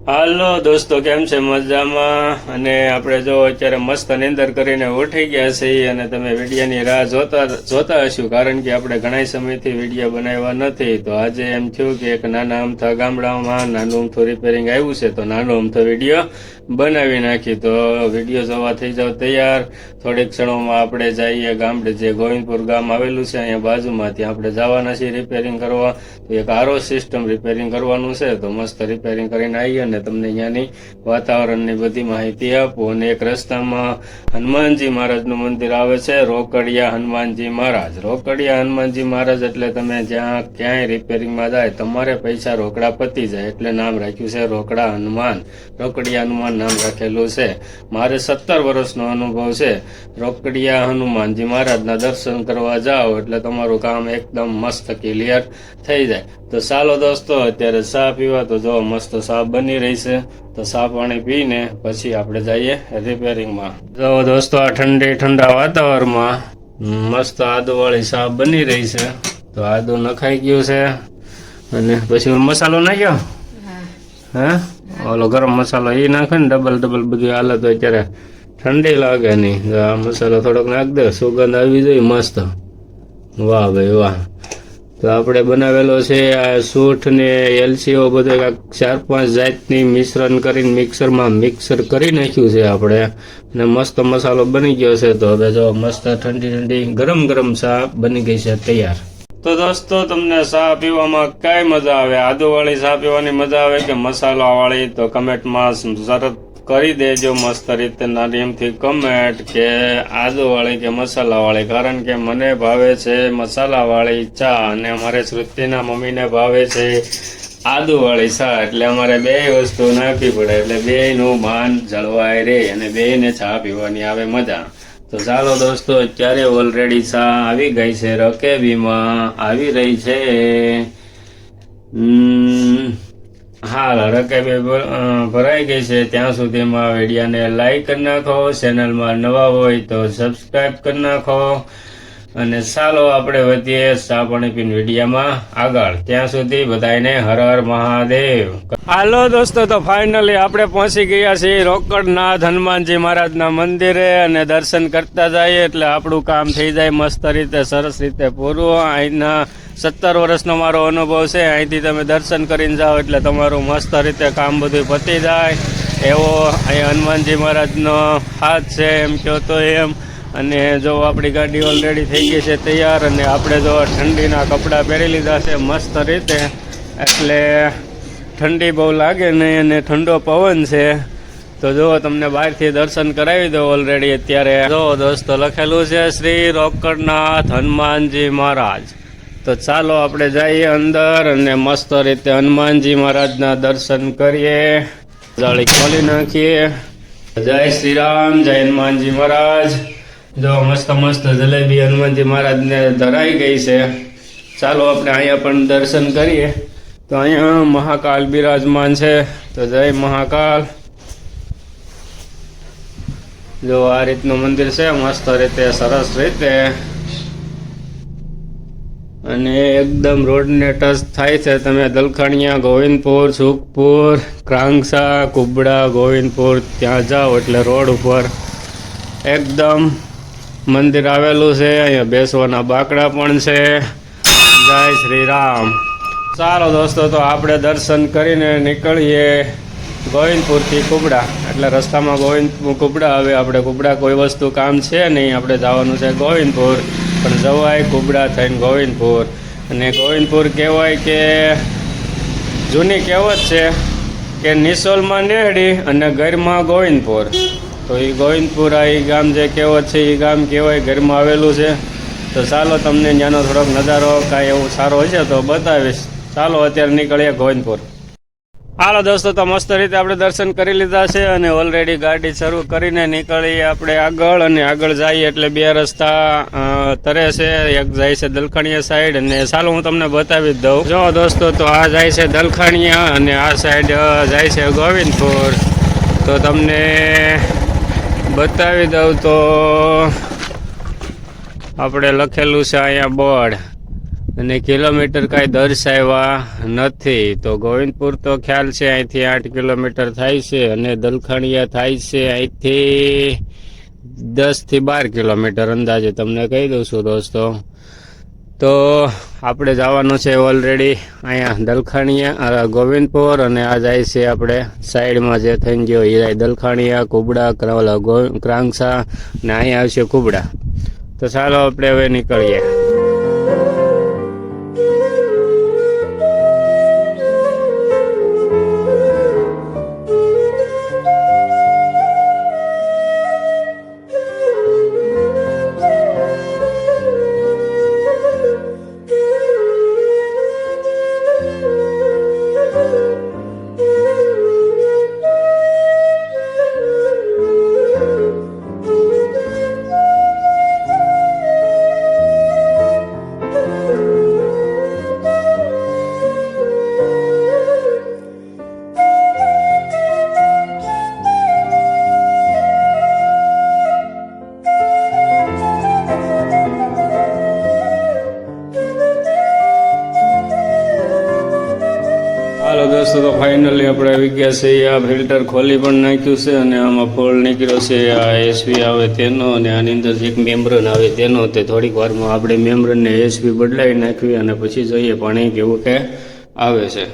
હાલો દોસ્તો, કેમ છે? મજામાં? અને આપણે જો અત્યારે મસ્ત નિંદર કરીને ઉઠી ગયા છીએ અને તમે વિડીયોની રાહ જોતા હશો, કારણ કે આપણે ઘણા સમયથી વિડીયો બનાવ્યા નથી. તો આજે એમ થયું કે એક નાના અમથા ગામડામાં નાનું અમથું રિપેરિંગ આવ્યું છે, તો નાનો અમથો વિડીયો બનાવી નાખી. તો વિડીયો જોવા થઈ જાવ તૈયાર. થોડીક ક્ષણોમાં આપણે જઈએ ગામડે, જે ગોવિંદપુર ગામ આવેલું છે અહીંયા બાજુમાં, ત્યાં આપણે જવાના છીએ રિપેરિંગ કરવા. તો એક આરો સિસ્ટમ રિપેરિંગ કરવાનું છે, તો મસ્ત રિપેરિંગ કરીને આવીએ અને તમને અહીંયાની વાતાવરણની બધી માહિતી આપું. અને એક રસ્તામાં હનુમાનજી મહારાજનું મંદિર આવે છે, રોકડિયા હનુમાનજી મહારાજ. રોકડિયા હનુમાનજી મહારાજ એટલે તમે જ્યાં ક્યાંય રિપેરિંગમાં જાય તમારે પૈસા રોકડા પતી જાય, એટલે નામ રાખ્યું છે રોકડા હનુમાન. રોકડિયા હનુમાન નામ રાખેલું છે. મારે 17 વર્ષનો અનુભવ છે. રોકડિયા હનુમાનજી મહારાજના દર્શન કરવા જાઓ એટલે તમારું કામ એકદમ મસ્ત ક્લિયર થઈ જાય. તો ચાલો દોસ્તો, અત્યારે ચા પીવા. તો જો મસ્ત ચા બની રહી છે, તો ચા પાણી પીને પછી આપણે જઈએ રિપેરિંગમાં. જો દોસ્તો, આ ઠંડા વાતાવરણમાં મસ્ત આદુવાળી ચા બની રહી છે. તો આદુ નખાઈ ગયું છે અને પછી મસાલો નાખ્યો. હે ઓલો ગરમ મસાલો એ નાખે ને, ડબલ બધું હાલે. તો અત્યારે ઠંડી લાગે નહીં. આ મસાલો થોડોક નાખ દે, સુગંધ આવી જોઈએ મસ્ત. વાહ ભાઈ વાહ. તો આપણે બનાવેલો છે આ સૂંઠ ને એલચીઓ બધું 4-5 જાતની મિશ્રણ કરીને મિક્સર કરી નાખ્યું છે આપણે, અને મસ્ત મસાલો બની ગયો છે. તો હવે જો મસ્ત ઠંડી ગરમ ચા બની ગઈ છે તૈયાર. તો દોસ્તો, તમને ચા પીવામાં કઈ મજા આવે? આદુવાળી ચા પીવાની મજા આવે કે મસાલાવાળી? તો કમેન્ટમાં સરસ કરી દેજો મસ્ત રીતે, નાનીમથી કમેન્ટ કે આદુવાળી કે મસાલાવાળી. કારણ કે મને ભાવે છે મસાલાવાળી ચા અને અમારે શ્રુતિના મમ્મીને ભાવે છે આદુવાળી ચા. એટલે અમારે બે વસ્તુ નાખવી પડે, એટલે બેયનું માન જળવાય રહે અને બેયને ચા પીવાની આવે મજા. તો ચાલો દોસ્તો, અત્યારે ઓલરેડી ચા આવી ગઈ છે, રકેબીમાં આવી રહી છે. હાલ રકેબી ભરાઈ ગઈ છે. ત્યાં સુધીમાં વિડીયોને લાઈક કરી નાખો, ચેનલમાં નવા હોય તો સબસ્ક્રાઈબ કરી નાખો. અને ચાલો આપણે વધીએ ચા પાણી પીને વિડીયોમાં આગળ. ત્યાં સુધી બધાને હર હર મહાદેવ. હાલો દોસ્તો, તો ફાઇનલી આપણે પહોંચી ગયા છીએ રોકડનાથ હનુમાનજી મહારાજના મંદિરે, અને દર્શન કરતા જઈએ એટલે આપણું કામ થઈ જાય મસ્ત રીતે, સરસ રીતે પૂરું. અહીંના 17 વર્ષનો મારો અનુભવ છે. અહીંથી તમે દર્શન કરીને જાઓ એટલે તમારું મસ્ત રીતે કામ બધું પતી જાય, એવો અહીં હનુમાનજી મહારાજનો હાથ છે એમ કહો તો એમ. અને જો આપણી ગાડી ઓલરેડી થઈ ગઈ છે તૈયાર, અને આપણે જો ઠંડીના કપડાં પહેરી લીધા છે મસ્ત રીતે, એટલે ઠંડી બહુ લાગે નહીં અને ઠંડો પવન છે. તો જો તમને બહારથી દર્શન કરાવી દો ઓલરેડી. અત્યારે જો દોસ્તો લખેલું છે શ્રી રોકડનાથ હનુમાનજી મહારાજ. તો ચાલો આપણે જઈએ અંદર અને મસ્ત રીતે હનુમાનજી મહારાજના દર્શન કરીએ. જાળી ખોલી નાખીએ. જય શ્રી રામ, જય હનુમાનજી મહારાજ. જો મસ્ત જલેબી હનુમાનજી મહારાજને ધરાઈ ગઈ છે. ચાલો આપણે અહીંયા પણ દર્શન કરીએ. તો અહીંયા મહાકાલ બિરાજમાન છે. તો જય મહાકાલ. જો આ રીતનું મંદિર છે મસ્ત રીતે, સરસ રીતે, અને એકદમ રોડને ટચ થાય છે. તમે દલખાણિયા, ગોવિંદપુર, સુખપુર, ક્રાંગસા, કુબડા, ગોવિંદપુર ત્યાં જાઓ એટલે રોડ ઉપર એકદમ મંદિર આવેલું છે. અહીંયા બેસવાના બાકડા પણ છે. જય શ્રી રામ. ચાલો દોસ્તો, તો આપણે દર્શન કરીને નીકળીએ ગોવિંદપુરથી કુબડા. એટલે રસ્તામાં કુબડા આવે. આપણે કુબડા કોઈ વસ્તુ કામ છે નહીં, આપણે જવાનું છે ગોવિંદપુર, પણ જવાય કુબડા થઈને ગોવિંદપુર. અને ગોવિંદપુર કહેવાય કે જૂની કહેવત છે કે નિસોલમાં નેહડી અને ઘરમાં ગોવિંદપુર. તો એ ગોવિંદપુર આ એ ગામ જે કહેવત છે એ ગામ કહેવાય ઘરમાં આવેલું છે. તો ચાલો તમને ત્યાંનો થોડોક નજારો કાંઈ એવું સારો હશે તો બતાવીશ. ચાલો અત્યારે નીકળીએ ગોવિંદપુર. હાલો દોસ્તો, તો મસ્ત રીતે આપણે દર્શન કરી લીધા છે અને ઓલરેડી ગાડી શરૂ કરીને નીકળીએ આપણે આગળ. અને આગળ જઈએ એટલે બે રસ્તા તરે છે. એક જાય છે દલખાણિયા સાઈડ, અને ચાલો હું તમને બતાવી જ દઉં. જો દોસ્તો, તો આ જાય છે દલખાણિયા અને આ સાઈડ જાય છે ગોવિંદપુર. તો તમને બતાવી દઉં તો આપણે લખેલું છે અહીંયા બોર્ડ અને કિલોમીટર કાંઈ દર્શાવ્યા નથી. તો ગોવિંદપુર તો ખ્યાલ છે અહીંથી 8 કિલોમીટર થાય છે અને દલખાણીયા થાય છે અહીંથી 10 થી 12 કિલોમીટર અંદાજે તમને કહી દઉં છું દોસ્તો. તો આપણે જવાનું છે ઓલરેડી અહીંયા દલખાણીયા ગોવિંદપુર, અને આ જાય છે આપણે સાઈડમાં જે થઈને ગયો એ જાય દલખાણીયા, કુબડા, ક્રાંગસા, ને અહીંયા આવશે કુબડા. તો ચાલો આપણે હવે નીકળીએ. હાલો દોસ્તો, તો ફાઇનલી આપણે આવી ગયા છે. આ ફિલ્ટર ખોલી પણ નાખ્યું છે અને આમાં ફોલ્ડ નીકળ્યો છે. આ એસવી આવે તેનો અને આની અંદર એક મેમ્બ્રેન આવે તેનો. તે થોડીક વારમાં આપણે મેમ્બ્રેનને એસવી બદલાવી નાખવી અને પછી જોઈએ પાણી કેવું કે આવે છે.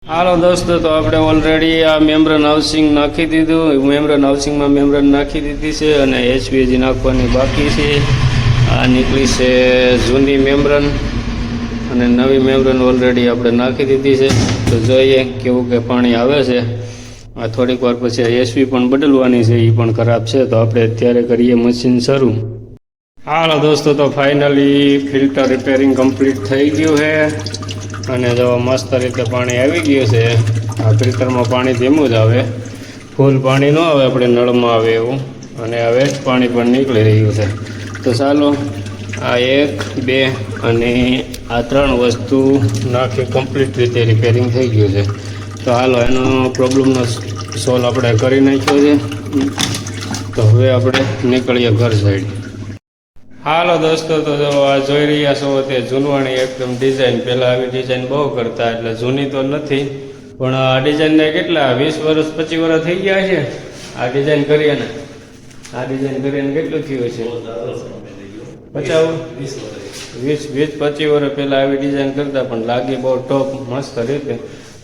હાલો દોસ્તો, તો આપણે ઓલરેડી આ મેમ્બ્રેન હાઉસિંગ નાખી દીધું. મેમ્બ્રેન હાઉસિંગમાં મેમ્બ્રેન નાખી દીધી છે અને એસવી હજી નાખવાની બાકી છે. આ નીકળી છે જૂની મેમ્બ્રેન અને નવી મેમ્બ્રેન ઓલરેડી આપણે નાખી દીધી છે. તો જોઈએ કેવું કે પાણી આવે છે. આ થોડીક વાર પછી એસવી પણ બદલવાની છે, એ પણ ખરાબ છે. તો આપણે અત્યારે કરીએ મશીન શરૂ. હાલો દોસ્તો, તો ફાઇનલી ફિલ્ટર રિપેરિંગ કમ્પ્લીટ થઈ ગયું છે અને જો મસ્ત રીતે પાણી આવી ગયું છે. આ ફિલ્ટરમાં પાણી ધીમું જ આવે, ફૂલ પાણી ન આવે આપણે નળમાં આવે એવું. અને હવે પાણી પણ નીકળી રહ્યું છે. તો ચાલો આ 1, 2 અને આ 3 વસ્તુ નાખી કમ્પ્લીટ રીતે રિપેરિંગ થઈ ગયું છે. તો હાલો એનો પ્રોબ્લેમનો સોલ્વ આપણે કરી નાખ્યો છે. તો હવે આપણે નીકળીએ ઘર સાઈડ. હાલો દોસ્તો, તો જો આ જોઈ રહ્યા છો તે જૂનવાણી એકદમ ડિઝાઇન. પહેલાં આવી ડિઝાઇન બહુ કરતા, એટલે જૂની તો નથી પણ આ ડિઝાઇનને કેટલા 20 વર્ષ 25 વર્ષ થઈ ગયા છે આ ડિઝાઇન કરીએ ને. આ ડિઝાઇન કરીને કેટલું થયું છે? 20-25 વર્ષ પહેલાં આવી ડિઝાઇન કરતા, પણ લાગી બહુ ટોપ મસ્ત રીતે.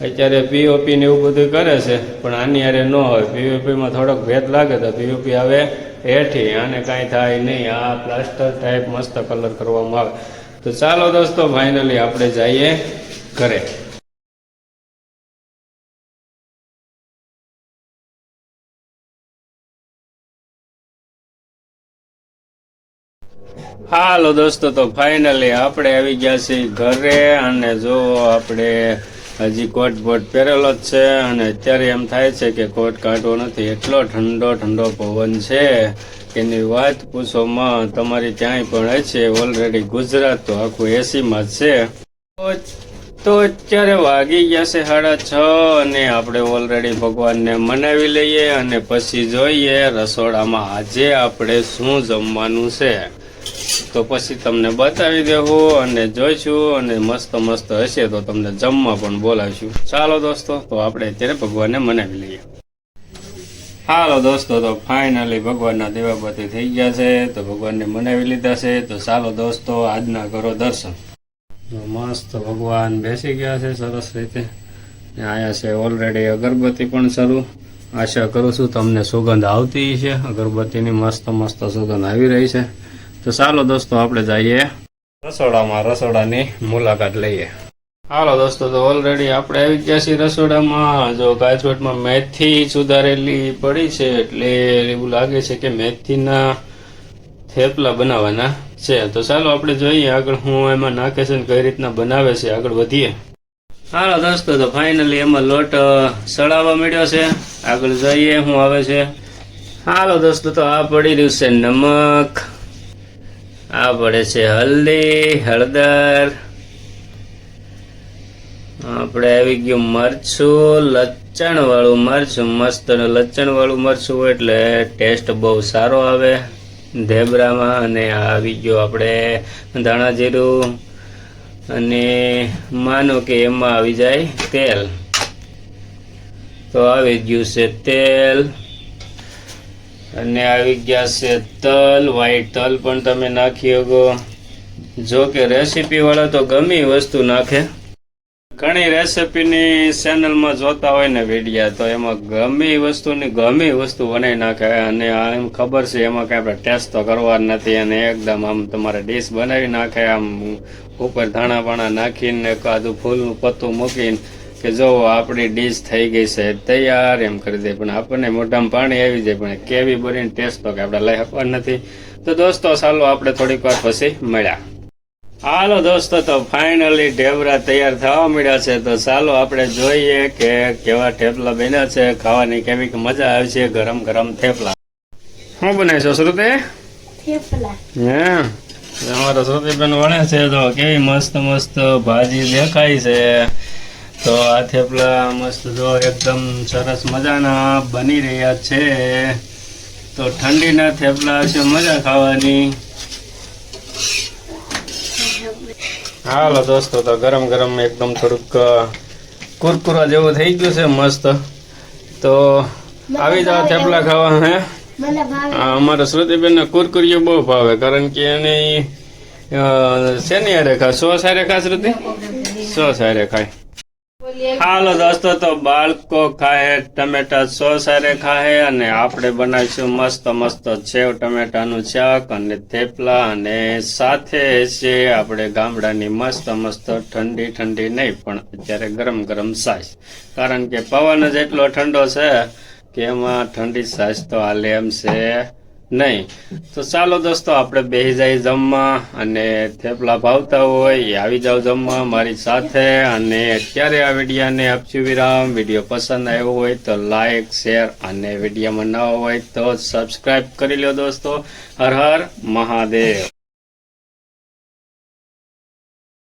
અત્યારે પીઓપી ને એવું બધું કરે છે પણ આની હારે ન હોય. પીઓપીમાં થોડોક ભેદ લાગે તો પીઓપી આવે હેઠી, આને કાંઈ થાય નહીં. આ પ્લાસ્ટર ટાઈપ મસ્ત કલર કરવામાં આવે. તો ચાલો દોસ્તો, ફાઇનલી આપણે જઈએ ઘરે. હાલો દોસ્તો, તો ફાઇનલી આપણે આવી ગયા છીએ ઘરે. અને જો આપણે હજી કોટ બોટ પહેરેલો જ છે અને અત્યારે એમ થાય છે કે કોટ કાઢવો નથી. એટલો ઠંડો ઠંડો પવન છે એની વાત પૂછોમાં. તમારી ત્યાંય પણ છે ઓલરેડી. ગુજરાત તો આખું એસીમાં જ છે. તો અત્યારે વાગી ગયા છે 6:30 અને આપણે ઓલરેડી ભગવાનને મનાવી લઈએ અને પછી જોઈએ રસોડામાં આજે આપણે શું જમવાનું છે. તો પછી તમને બતાવી દેવું અને જોઈશું, અને મસ્ત મસ્ત હશે તો તમને જમવા પણ બોલાવીશું. ચાલો દોસ્તો, તો આપણે અત્યારે ભગવાનને મનાવી લઈએ. હાલો દોસ્તો, તો ફાઇનલી ભગવાનના દીવાબત્તી થઈ ગયા છે. તો ભગવાનને મનાવી લીધા છે. તો ચાલો દોસ્તો, આજના કરો દર્શન. મસ્ત ભગવાન બેસી ગયા છે સરસ રીતે. અહીંયા છે ઓલરેડી અગરબત્તી પણ શરૂ. આશા કરું છું તમને સુગંધ આવતી છે અગરબત્તીની. મસ્ત મસ્ત સુગંધ આવી રહી છે. તો ચાલો દોસ્તો, આપણે જઈએ રસોડામાં, રસોડાની મુલાકાત લઈએ. હાલો દોસ્તો, તો ઓલરેડી આપણે આવી ગયા છીએ રસોડામાં. જો કાચવટમાં મેથી સુધારેલી પડી છે, એટલે એવું લાગે છે કે મેથીના થેપલા બનાવવાના છે. તો ચાલો આપણે જોઈએ આગળ હું એમાં નાખે છે ને કઈ રીતના બનાવે છે, આગળ વધીએ. હાલો દોસ્તો, તો ફાઇનલી એમાં લોટ સળાવવા મળ્યો છે. આગળ જોઈએ શું આવે છે. હાલો દોસ્તો, તો આ પડી રહ્યું છે નમક, આ પડે છે હલ્દી, હળદર, આપણે આવી ગયું મરચું, લચ્ચણ વાળું મરચું. મસ્ત લચ્ચણ વાળું મરચું હોય એટલે ટેસ્ટ બહુ સારો આવે ઢેબરામાં. અને આવી ગયું આપણે ધાણા જીરું, અને માનો કે એમાં આવી જાય તેલ. તો આવી ગયું છે તેલ અને આવી ગયા છે તલ. વ્હાઈટ તલ પણ તમે નાખી શકો. જો કે રેસીપી વાળા તો ગમે એ વસ્તુ નાખે. ઘણી રેસીપીની ચેનલમાં જોતા હોય ને વિડીયા, તો એમાં ગમે એ વસ્તુની ગમે એ વસ્તુ બનાવી નાખે અને એમ ખબર છે એમાં કાંઈ આપણે ટેસ્ટ તો કરવા નથી અને એકદમ આમ તમારે ડીશ બનાવી નાખે, આમ ઉપર ધાણા પાણા નાખીને કાદું ફૂલનું પત્તું મૂકીને કે જો આપણી ડીશ થઈ ગઈ છે તૈયાર એમ કરી દે. પણ આપણને મોઢામાં પાણી આવી જાય, પણ કેવી બનીને ટેસ્ટ તો કે આપણે લઈ શકવા નથી. તો દોસ્તો ચાલો આપણે થોડીક વાર પછી મળ્યા. હાલો દોસ્તો, તો ફાઇનલી ઢેબરા તૈયાર થવા મળ્યા છે. તો ચાલો આપણે જોઈએ કે કેવા થેપલા બન્યા છે, ખાવાની કેવી મજા આવે છે. ગરમ ગરમ થેપલા. શું બનાવીશો શ્રુતિ? થેપલા. હે, અમારા શ્રુતિબેન વણે છે. તો કેવી મસ્ત મસ્ત ભાજી દેખાય છે. તો આ થેપલા મસ્ત જો એકદમ સરસ મજાના બની રહ્યા છે. તો ઠંડીના થેપલા છે, મજા ખાવાની. હાલો દોસ્તો, તો ગરમ ગરમ એકદમ થોડુંક કુરકુરા જેવું થઈ ગયું છે મસ્ત. તો આવી જાવ થેપલા ખાવા. હે, અમારા શ્રુતિબેન ને કુરકુરીઓ બહુ ભાવે, કારણ કે એને શેની હારે ખાય? સોસ હારે ખાય શ્રુતિ? સોસ હારે ખાય. હાલો દોસ્તો, તો બાળકો ખાય ટમેટા સોસ હારે ખાય અને આપણે બનાવીશું મસ્ત મસ્ત સેવ ટમેટાનું શાક અને થેપલા, અને સાથે છે આપણે ગામડાની મસ્ત મસ્ત ઠંડી ઠંડી નહીં પણ અત્યારે ગરમ ગરમ છાશ, કારણ કે પવન જ એટલો ઠંડો છે કે એમાં ઠંડી છાશ તો હાલે એમ છે નહીં. તો ચાલો દોસ્તો, આપણે બેસી જાય જમવા, અને થેપલા ભાવતા હોય એ આવી જાવ જમવા મારી સાથે. અને અત્યારે આ વિડીયાને આપશું વિરામ. વિડીયો પસંદ આવ્યો હોય તો લાઈક, શેર, અને વિડીયોમાં ન હોય તો સબસ્ક્રાઈબ કરી લો દોસ્તો. હર હર મહાદેવ.